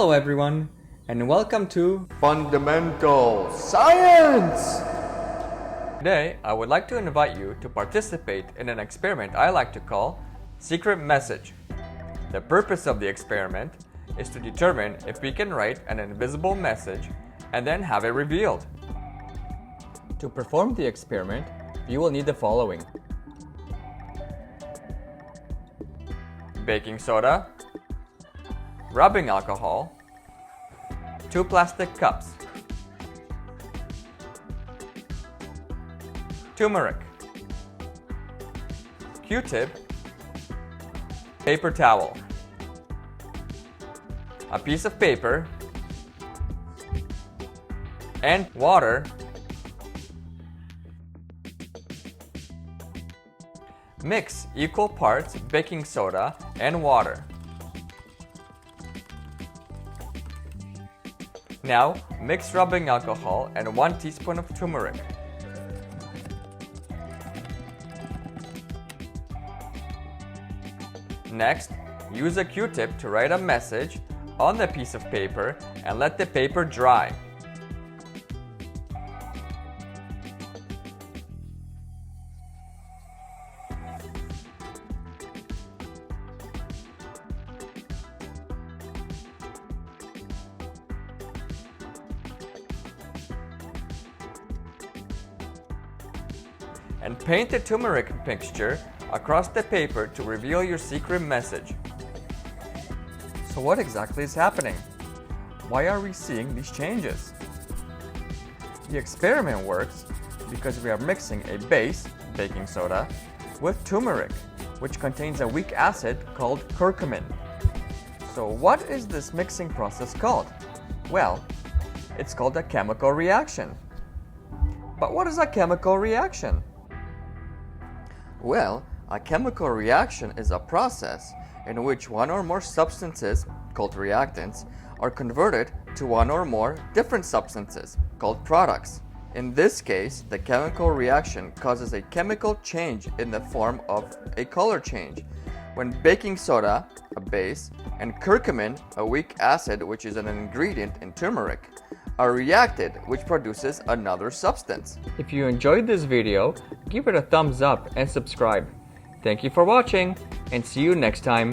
Hello everyone, and welcome to Fundamental Science! Today, I would like to invite you to participate in an experiment I like to call Secret Message. The purpose of the experiment is to determine if we can write an invisible message and then have it revealed. To perform the experiment, you will need the following: baking soda, rubbing alcohol, 2 plastic cups, turmeric, Q-tip, paper towel, a piece of paper, and water. Mix equal parts baking soda and water. Now, mix rubbing alcohol and 1 teaspoon of turmeric. Next, use a Q-tip to write a message on the piece of paper and let the paper dry. And paint the turmeric mixture across the paper to reveal your secret message. So what exactly is happening? Why are we seeing these changes? The experiment works because we are mixing a base, baking soda, with turmeric, which contains a weak acid called curcumin. So what is this mixing process called? Well, it's called a chemical reaction. But what is a chemical reaction? Well, a chemical reaction is a process in which one or more substances, called reactants, are converted to one or more different substances, called products. In this case, the chemical reaction causes a chemical change in the form of a color change, when baking soda, a base, and curcumin, a weak acid which is an ingredient in turmeric, are reacted, which produces another substance. If you enjoyed this video, give it a thumbs up and subscribe. Thank you for watching, and see you next time.